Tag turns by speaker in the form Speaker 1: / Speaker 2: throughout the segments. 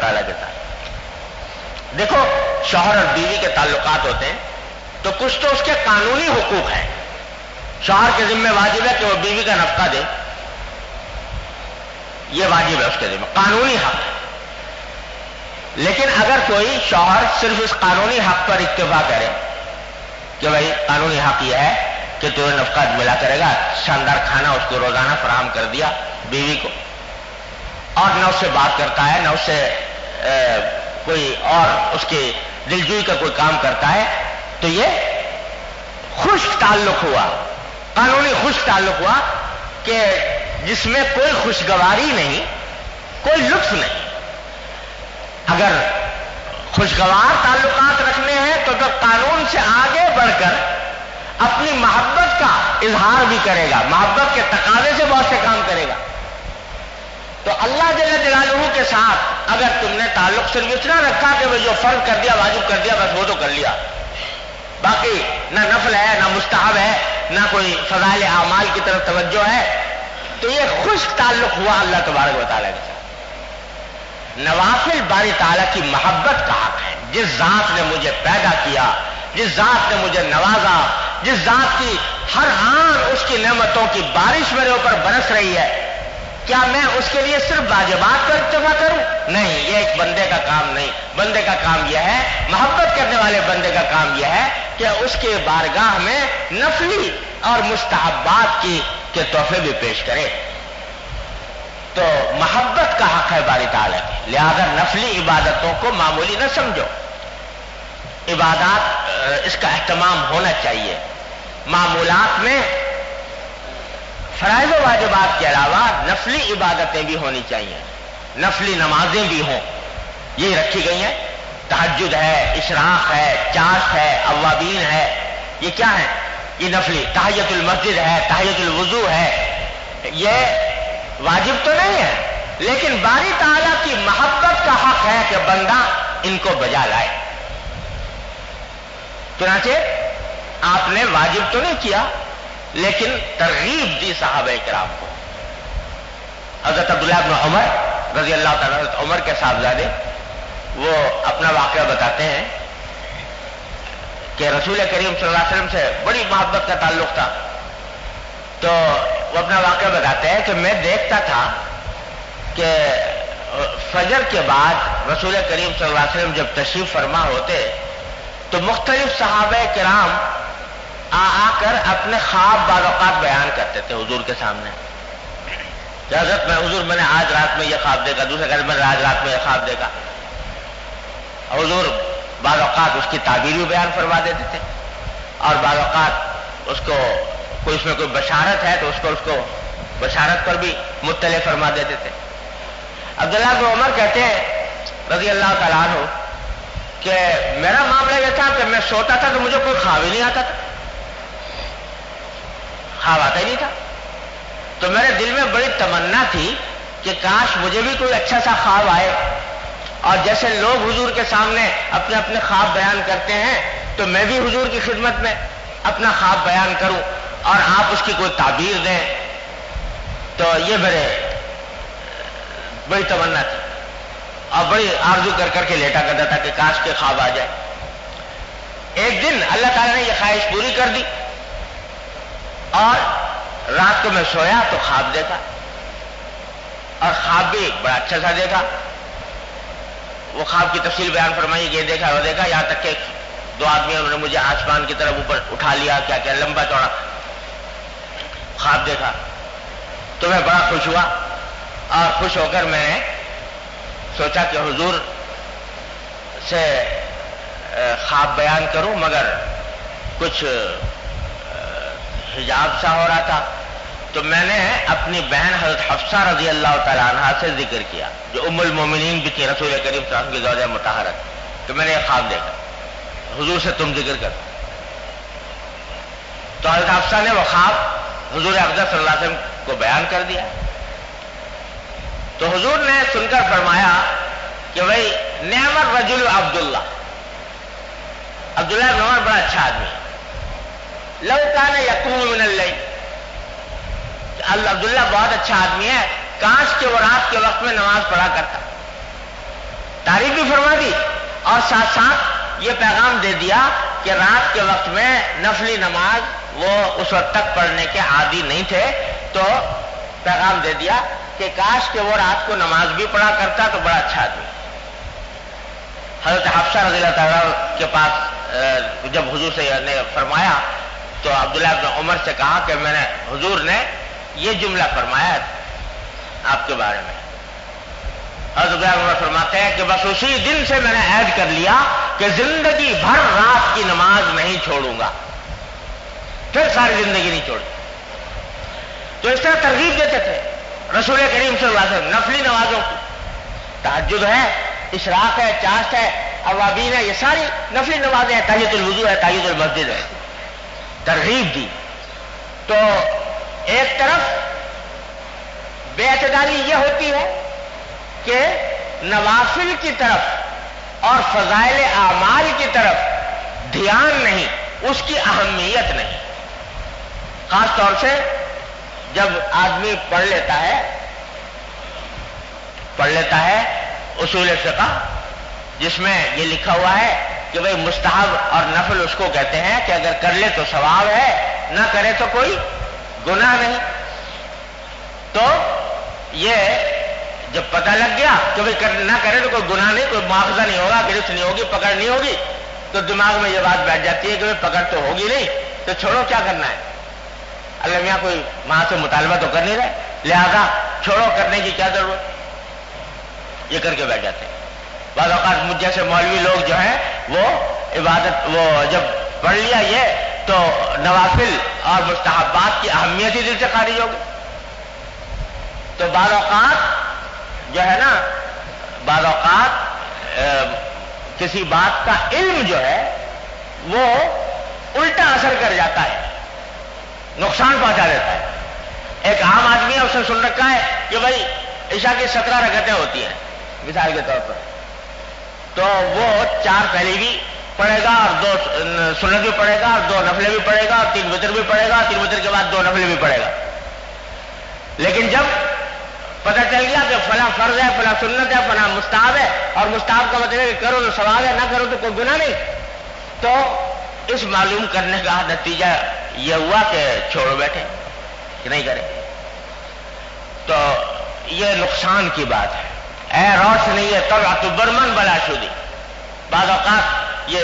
Speaker 1: تعالیٰ کے ساتھ. دیکھو شوہر اور بیوی کے تعلقات ہوتے ہیں تو کچھ تو اس کے قانونی حقوق ہیں. شوہر کے ذمہ واجب ہے کہ وہ بیوی کا نفقہ دے، یہ واجب ہے اس کے ذمہ، قانونی حق ہے. لیکن اگر کوئی شوہر صرف اس قانونی حق پر اکتفا کرے کہ بھائی قانونی حق یہ ہے کہ تمہیں نفقہ ملا کرے گا، شاندار کھانا اس کو روزانہ فراہم کر دیا بیوی کو، اور نہ اس سے بات کرتا ہے، نہ اس سے کوئی اور اس کی دلجوئی کا کوئی کام کرتا ہے، تو یہ خشک تعلق ہوا، قانونی خشک تعلق ہوا کہ جس میں کوئی خوشگواری نہیں، کوئی لطف نہیں. اگر خوشگوار تعلقات رکھنے ہیں تو قانون سے آگے بڑھ کر اپنی محبت کا اظہار بھی کرے گا، محبت کے تقاضے سے بہت سے کام کرے گا. تو اللہ جل جلالہ کے ساتھ اگر تم نے تعلق صرف اتنا رکھا کہ وہ جو فرض کر دیا، واجب کر دیا، بس وہ تو کر لیا، باقی نہ نفل ہے، نہ مستحب ہے، نہ کوئی فضائل اعمال کی طرف توجہ ہے، تو یہ خشک تعلق ہوا اللہ تبارک و تعالیٰ کے ساتھ. نوافل باری تعالیٰ کی محبت کا حق ہے. جس ذات نے مجھے پیدا کیا، جس ذات نے مجھے نوازا، جس ذات کی ہر آن اس کی نعمتوں کی بارش میرے اوپر برس رہی ہے، کیا میں اس کے لیے صرف واجبات پر اکتفا کروں؟ نہیں، یہ ایک بندے کا کام نہیں. بندے کا کام یہ ہے، محبت کرنے والے بندے کا کام یہ ہے کہ اس کے بارگاہ میں نفلی اور مستحبات کے تحفے بھی پیش کرے. تو محبت کا حق ہے باری تعالیٰ کی، لہذا نفلی عبادتوں کو معمولی نہ سمجھو. عبادات اس کا اہتمام ہونا چاہیے. معمولات میں فرائض و واجبات کے علاوہ نفلی عبادتیں بھی ہونی چاہیے، نفلی نمازیں بھی ہوں. یہ رکھی گئی ہیں، تہجد ہے، اشراق ہے، چاشت ہے، اوابین ہے، یہ کیا ہے؟ یہ نفلی. تحیت المسجد ہے، تحیت الوضو ہے، یہ واجب تو نہیں ہے، لیکن باری تعالیٰ کی محبت کا حق ہے کہ بندہ ان کو بجا لائے. چنانچہ آپ نے واجب تو نہیں کیا لیکن ترغیب دی صحابہ کرام کو. حضرت عبداللہ بن عمر رضی اللہ تعالیٰ حضرت عمر کے صاحبزادے وہ اپنا واقعہ بتاتے ہیں کہ رسول کریم صلی اللہ علیہ وسلم سے بڑی محبت کا تعلق تھا. تو وہ اپنا واقعہ بتاتے ہیں کہ میں دیکھتا تھا کہ فجر کے بعد رسول کریم صلی اللہ علیہ وسلم جب تشریف فرما ہوتے تو مختلف صحابہ کرام آ کر اپنے خواب بعض اوقات بیان کرتے تھے حضور کے سامنے کہ حضرت میں نے آج رات میں یہ خواب دیکھا، دوسرے کہتے میں نے آج رات میں یہ خواب دیکھا. حضور بعض اوقات اس کی تعبیر بھی بیان فرما دیتے تھے اور بعض اوقات اس کو کوئی اس میں کوئی بشارت ہے تو اس کو بشارت پر بھی مطلع فرما دیتے تھے. عبداللہ بن عمر کہتے ہیں رضی اللہ تعالیٰ عنہ کہ میرا معاملہ یہ تھا کہ میں سوتا تھا تو مجھے کوئی خواب ہی نہیں آتا تھا، خواب آتا ہی نہیں تھا. تو میرے دل میں بڑی تمنا تھی کہ کاش مجھے بھی کوئی اچھا سا خواب آئے اور جیسے لوگ حضور کے سامنے اپنے اپنے خواب بیان کرتے ہیں تو میں بھی حضور کی خدمت میں اپنا خواب بیان کروں اور آپ اس کی کوئی تعبیر دیں. تو یہ بڑی تمنا تھی اور بڑی آرزو کر کے لیٹا کرتا تھا کہ کاش کے خواب آ جائے. ایک دن اللہ تعالیٰ نے یہ خواہش پوری کر دی اور رات کو میں سویا تو خواب دیکھا اور خواب بھی بڑا اچھا سا دیکھا. وہ خواب کی تفصیل بیان فرمائی کہ یہ دیکھا وہ دیکھا، یہاں تک کہ دو آدمی انہوں نے مجھے آسمان کی طرف اوپر اٹھا لیا، کیا کیا لمبا چوڑا خواب دیکھا. تو میں بڑا خوش ہوا اور خوش ہو کر میں نے سوچا کہ حضور سے خواب بیان کروں، مگر کچھ حجاب سا ہو رہا تھا. تو میں نے اپنی بہن حضرت حفصہ رضی اللہ تعالیٰ عنہا سے ذکر کیا جو ام المومنین بھی تھی، رسول کریم صلی اللہ علیہ وسلم کی زوجہ مطہرہ. تو میں نے یہ خواب دیکھا، حضور سے تم ذکر کر. تو حضرت حفصہ نے وہ خواب حضور افضل صلی اللہ علیہ وسلم کو بیان کر دیا. تو حضور نے سن کر فرمایا کہ بھائی نعم الرجل عبداللہ، عبداللہ بن عمر بڑا اچھا آدمی ہے. لو کان یقوم من اللیل، عبداللہ بہت اچھا آدمی ہے، کاش کہ وہ رات کے وقت میں نماز پڑھا کرتا. تعریف بھی فرما دی اور ساتھ ساتھ یہ پیغام دے دیا کہ رات کے وقت میں نفلی نماز وہ اس وقت تک پڑھنے کے عادی نہیں تھے، تو پیغام دے دیا کہ کاش کہ وہ رات کو نماز بھی پڑھا کرتا تو بڑا اچھا آدمی۔ حضرت حفصہ رضی اللہ تعالیٰ کے پاس جب حضور سے نے فرمایا تو عبداللہ بن عمر سے کہا کہ میں نے حضور نے یہ جملہ فرمایا ہے آپ کے بارے میں۔ حضرت عبداللہ بن عمر فرماتے ہیں کہ بس اسی دن سے میں نے عہد کر لیا کہ زندگی بھر رات کی نماز نہیں چھوڑوں گا، پھر ساری زندگی نہیں چھوڑی۔ تو اس طرح ترغیب دیتے تھے رسول کریم صلی اللہ علیہ وسلم نفلی نمازوں کی۔ تہجد ہے، اشراق ہے، چاشت ہے، اوابین ہے، یہ ساری نفلی نمازیں ہیں، تحیۃ الوضو ہے، تحیۃ المسجد ہے، ترغیب دی۔ تو ایک طرف بے اعتدالی یہ ہوتی ہے کہ نوافل کی طرف اور فضائل اعمال کی طرف دھیان نہیں، اس کی اہمیت نہیں۔ خاص طور سے جب آدمی پڑھ لیتا ہے اصول فقہ، جس میں یہ لکھا ہوا ہے کہ بھئی مستحب اور نفل اس کو کہتے ہیں کہ اگر کر لے تو ثواب ہے، نہ کرے تو کوئی گناہ نہیں۔ تو یہ جب پتہ لگ گیا کہ بھئی نہ کرے تو کوئی گناہ نہیں، کوئی مواخذہ نہیں ہوگا، گرفت نہیں ہوگی، پکڑ نہیں ہوگی، تو دماغ میں یہ بات بیٹھ جاتی ہے کہ بھئی پکڑ تو ہوگی نہیں، تو چھوڑو، کیا کرنا ہے؟ اللہ میاں کوئی وہاں سے مطالبہ تو کر نہیں رہے، لہذا چھوڑو، کرنے کی کیا ضرورت، یہ کر کے بیٹھ جاتے ہیں۔ بعض اوقات مجھ جیسے مولوی لوگ جو ہیں وہ عبادت وہ جب پڑھ لیا یہ تو نوافل اور مستحبات کی اہمیت ہی دل سے خارج ہوگی۔ تو بعض اوقات جو ہے نا، بعض اوقات کسی بات کا علم جو ہے وہ الٹا اثر کر جاتا ہے، نقصان پہنچا دیتا ہے۔ ایک عام آدمی ہے، اس نے سن رکھا ہے کہ بھائی عشاء کی 17 رکعتیں ہوتی ہیں مثال کے طور پر، تو وہ 4 پہلی بھی پڑھے گا اور 2 سنت بھی پڑھے گا اور 2 نفلیں بھی پڑھے گا اور 3 وتر بھی پڑھے گا اور 3 وتر کے بعد 2 نفلیں بھی پڑھے گا۔ لیکن جب پتہ چل گیا کہ فلاں فرض ہے، فلاں سنت ہے، فلاں مستحب ہے، اور مستحب کا مطلب ہے کہ کرو تو ثواب ہے، نہ کرو تو کوئی گناہ نہیں، تو اس معلوم کرنے کا نتیجہ یہ ہوا کہ چھوڑو بیٹھے کہ نہیں کرے۔ تو یہ نقصان کی بات ہے۔ اے روشنی یہ طلعت برمن بلا شدی، بعض اوقات یہ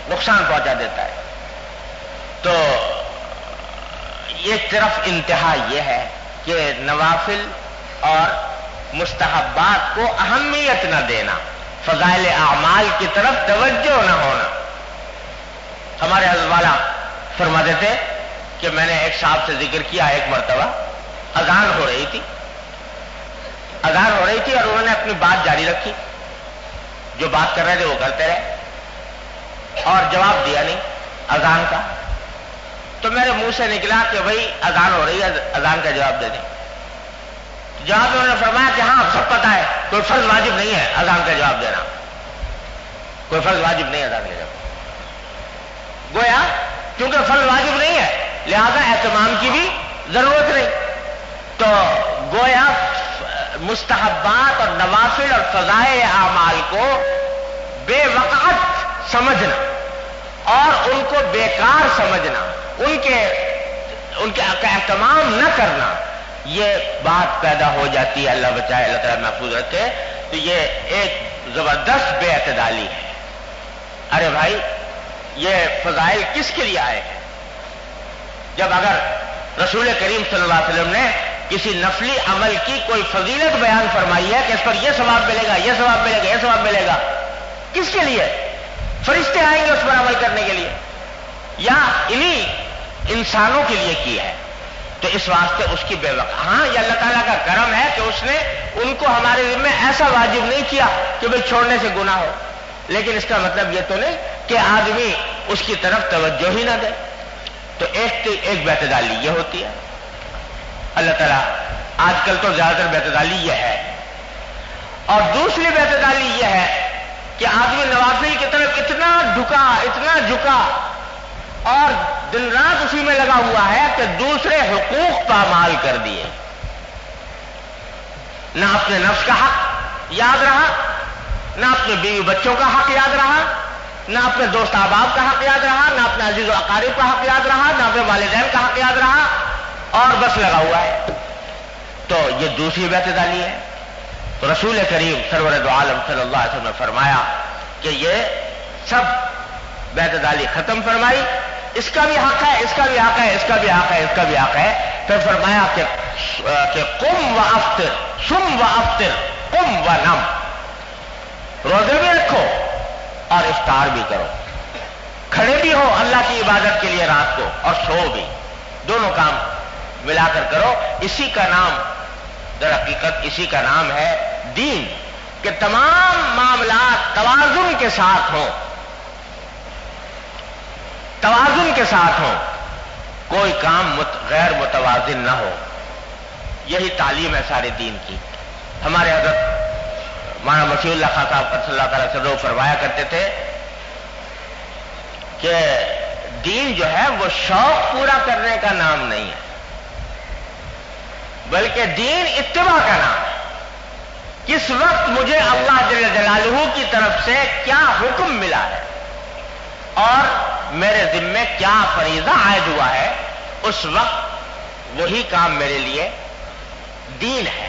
Speaker 1: نقصان پہنچا دیتا ہے۔ تو ایک طرف انتہا یہ ہے کہ نوافل اور مستحبات کو اہمیت نہ دینا، فضائل اعمال کی طرف توجہ نہ ہونا۔ ہمارے حضرت والا فرماتے تھے کہ میں نے ایک صاحب سے ذکر کیا، ایک مرتبہ اذان ہو رہی تھی اور انہوں نے اپنی بات جاری رکھی، جو بات کر رہے تھے وہ کرتے رہے اور جواب دیا نہیں اذان کا۔ تو میرے منہ سے نکلا کہ بھائی اذان ہو رہی ہے، اذان کا جواب دے دیں۔ جواب انہوں نے فرمایا کہ ہاں سب پتہ ہے، کوئی فرض واجب نہیں ہے اذان کا جواب دینا، کوئی فرض واجب نہیں ہے اذان کا جواب۔ گویا کیونکہ فرض واجب نہیں ہے لہذا اہتمام کی بھی ضرورت نہیں۔ تو گویا مستحبات اور نوافل اور فضائل اعمال کو بے وقعت سمجھنا اور ان کو بیکار سمجھنا، ان کے اہتمام نہ کرنا، یہ بات پیدا ہو جاتی ہے۔ اللہ بچائے، اللہ تعالیٰ محفوظ رکھے۔ تو یہ ایک زبردست بے اعتدالی ہے۔ ارے بھائی، یہ فضائل کس کے لیے آئے ہیں؟ جب اگر رسول کریم صلی اللہ علیہ وسلم نے کسی نفلی عمل کی کوئی فضیلت بیان فرمائی ہے کہ اس پر یہ ثواب ملے گا، یہ ثواب ملے گا، یہ ثواب ملے گا، کس کے لیے؟ فرشتے آئیں گے اس پر عمل کرنے کے لیے یا انہی انسانوں کے لیے کی ہے؟ تو اس واسطے اس کی بے وقت، ہاں یہ اللہ تعالیٰ کا کرم ہے کہ اس نے ان کو ہمارے ذمہ ایسا واجب نہیں کیا کہ بھئی چھوڑنے سے گناہ ہو، لیکن اس کا مطلب یہ تو نہیں کہ آدمی اس کی طرف توجہ ہی نہ دے۔ تو ایک بے اعتدالی یہ ہوتی ہے۔ اللہ تعالیٰ آج کل تو زیادہ تر بے اعتدالی یہ ہے، اور دوسری بے اعتدالی یہ ہے کہ آدمی نوافل کی طرف اتنا جھکا اور دن رات اسی میں لگا ہوا ہے کہ دوسرے حقوق پامال کر دیے، نہ اپنے نفس کا حق یاد رہا، نہ اپنے بیوی بچوں کا حق یاد رہا، نہ اپنے دوست احباب کا حق یاد رہا، نہ اپنے عزیز و اقارب کا حق یاد رہا، نہ اپنے والدین کا حق یاد رہا، اور بس لگا ہوا ہے. تو یہ دوسری بیعت دالی ہے. تو رسول کریم سرور دو عالم صلی اللہ علیہ وسلم نے فرمایا کہ یہ سب بیعت دالی ختم فرمائی. اس کا بھی حق ہے، اس کا بھی حق ہے، اس کا بھی حق ہے، اس کا بھی حق ہے. پھر فرمایا کہ قم و افطر، سم و افطر، قم و نم، روزے بھی رکھو اور افطار بھی کرو، کھڑے بھی ہو اللہ کی عبادت کے لیے رات کو، اور سو بھی، دونوں کام ملا کر کرو. اسی کا نام در حقیقت اسی کا نام ہے دین، کہ تمام معاملات توازن کے ساتھ ہوں، توازن کے ساتھ ہوں، کوئی کام غیر متوازن نہ ہو. یہی تعلیم ہے سارے دین کی. ہمارے حضرت مولانا مسیح اللہ خان صاحب صلی اللہ تعالی وسلم فرمایا کرتے تھے کہ دین جو ہے وہ شوق پورا کرنے کا نام نہیں ہے، بلکہ دین اتباع کا نام ہے. کس وقت مجھے اللہ جل جلالہ کی طرف سے کیا حکم ملا ہے اور میرے ذمے کیا فریضہ عائد ہوا ہے، اس وقت وہی کام میرے لیے دین ہے.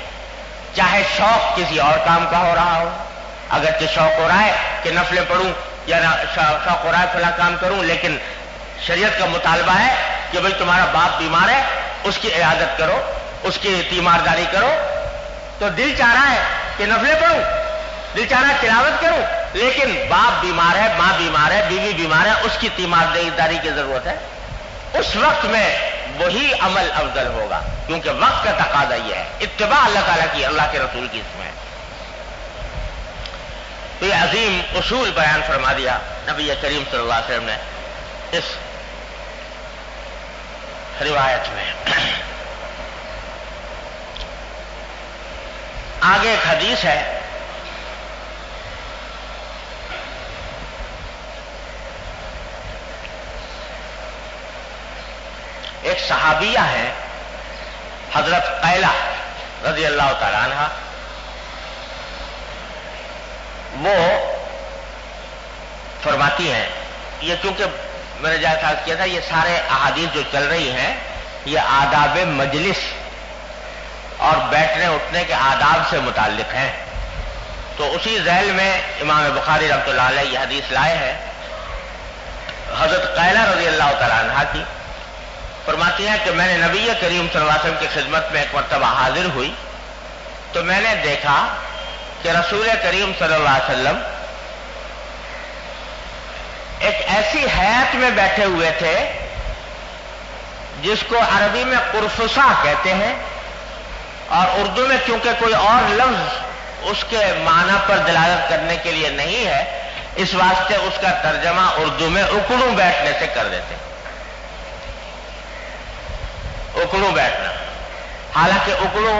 Speaker 1: چاہے شوق کسی اور کام کا ہو رہا ہو، اگرچہ شوق ہو رہا ہے کہ نفلیں پڑھوں یا شوق ہو رہا ہے فلاں کام کروں، لیکن شریعت کا مطالبہ ہے کہ بھئی تمہارا باپ بیمار ہے، اس کی عیادت کرو، اس کی تیمارداری کرو. تو دل چاہ رہا ہے کہ نفلیں پڑھوں، دل چاہ رہا ہے تلاوت کروں، لیکن باپ بیمار ہے، ماں بیمار ہے، بیوی بیمار ہے، اس کی تیمارداری کی ضرورت ہے. اس وقت میں وہی عمل افضل ہوگا، کیونکہ وقت کا تقاضا یہ ہے. اتباع اللہ تعالیٰ کی، اللہ کے رسول کی اس میں. تو یہ عظیم اصول بیان فرما دیا نبی کریم صلی اللہ علیہ وسلم نے اس روایت میں. آگے ایک حدیث ہے، ایک صحابیہ ہے حضرت قیلہ رضی اللہ تعالی عنہ. وہ فرماتی ہیں، یہ کیونکہ میں نے جہاں خیال کیا تھا یہ سارے احادیث جو چل رہی ہیں یہ آداب مجلس اور بیٹھنے اٹھنے کے آداب سے متعلق ہیں. تو اسی ذیل میں امام بخاری رحمۃ اللہ علیہ یہ حدیث لائے ہیں حضرت قیلہ رضی اللہ تعالی عنہ کی. فرماتی ہیں کہ میں نے نبی کریم صلی اللہ علیہ وسلم کی خدمت میں ایک مرتبہ حاضر ہوئی تو میں نے دیکھا کہ رسول کریم صلی اللہ علیہ وسلم ایک ایسی حیات میں بیٹھے ہوئے تھے جس کو عربی میں قرفصا کہتے ہیں، اور اردو میں چونکہ کوئی اور لفظ اس کے معنی پر دلالت کرنے کے لیے نہیں ہے، اس واسطے اس کا ترجمہ اردو میں اکڑوں بیٹھنے سے کر دیتے ہیں. اکڑوں بیٹھنا، حالانکہ اکڑوں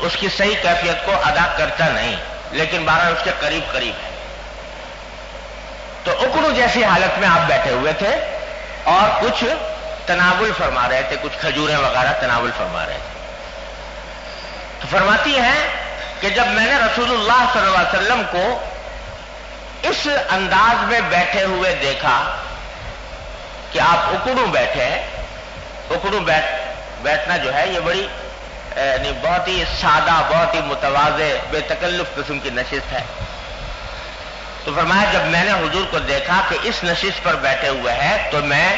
Speaker 1: اس کی صحیح کیفیت کو ادا کرتا نہیں، لیکن بہرحال اس کے قریب قریب ہے. تو اکڑوں جیسی حالت میں آپ بیٹھے ہوئے تھے اور کچھ تناول فرما رہے تھے، کچھ کھجوریں وغیرہ تناول فرما رہے تھے. تو فرماتی ہیں کہ جب میں نے رسول اللہ صلی اللہ علیہ وسلم کو اس انداز میں بیٹھے ہوئے دیکھا کہ آپ اکڑوں بیٹھے ہیں. اکڑوں بیٹھنا جو ہے یہ بڑی یعنی بہت ہی سادہ، بہت ہی متواضع، بے تکلف قسم کی نشست ہے. تو فرمایا جب میں نے حضور کو دیکھا کہ اس نشست پر بیٹھے ہوئے ہیں تو میں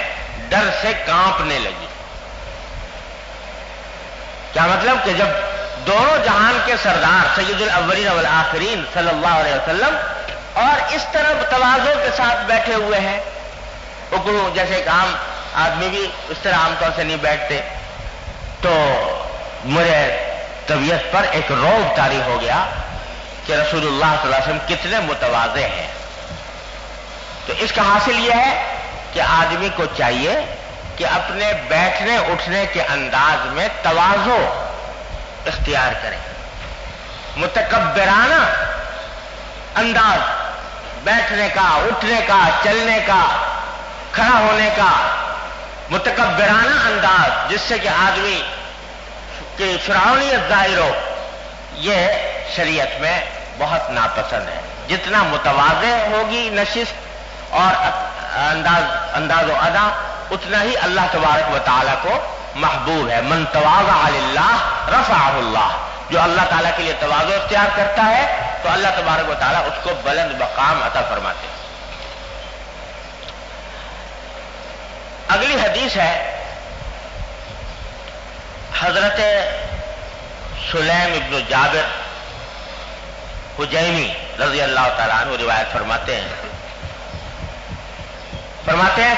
Speaker 1: ڈر سے کانپنے لگی. کیا مطلب کہ جب دونوں جہان کے سردار سید الاولین والآخرین صلی اللہ علیہ وسلم اور اس طرح تواضع کے ساتھ بیٹھے ہوئے ہیں، اکڑوں جیسے ایک عام آدمی بھی اس طرح عام طور سے نہیں بیٹھتے، تو مجھے طبیعت پر ایک رعب طاری ہو گیا کہ رسول اللہ صلی اللہ علیہ وسلم کتنے متواضع ہیں. تو اس کا حاصل یہ ہے کہ آدمی کو چاہیے کہ اپنے بیٹھنے اٹھنے کے انداز میں تواضع اختیار کرے. متکبرانہ انداز بیٹھنے کا، اٹھنے کا، چلنے کا، کھڑا ہونے کا، متکبرانہ انداز جس سے کہ آدمی کی فرعونیت ظاہر ہو، یہ شریعت میں بہت ناپسند ہے. جتنا متواضع ہوگی نشست اور انداز و ادا، اتنا ہی اللہ تبارک و تعالیٰ کو محبوب ہے۔ من تواضع للہ رفعہ اللہ، جو اللہ تعالیٰ کے لیے تواضع اختیار کرتا ہے تو اللہ تبارک و تعالیٰ اس کو بلند مقام عطا فرماتے ہیں۔ اگلی حدیث ہے حضرت سلیم ابن جابر حجیمی رضی اللہ تعالیٰ عنہ روایت فرماتے ہیں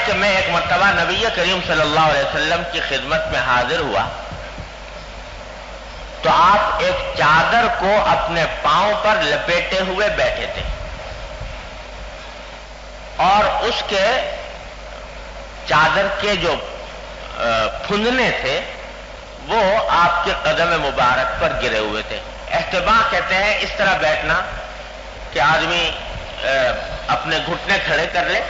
Speaker 1: کہ میں ایک مرتبہ نبی کریم صلی اللہ علیہ وسلم کی خدمت میں حاضر ہوا تو آپ ایک چادر کو اپنے پاؤں پر لپیٹے ہوئے بیٹھے تھے اور اس کے چادر کے جو پھندنے تھے وہ آپ کے قدم مبارک پر گرے ہوئے تھے۔ احتباء کہتے ہیں اس طرح بیٹھنا کہ آدمی اپنے گھٹنے کھڑے کر لے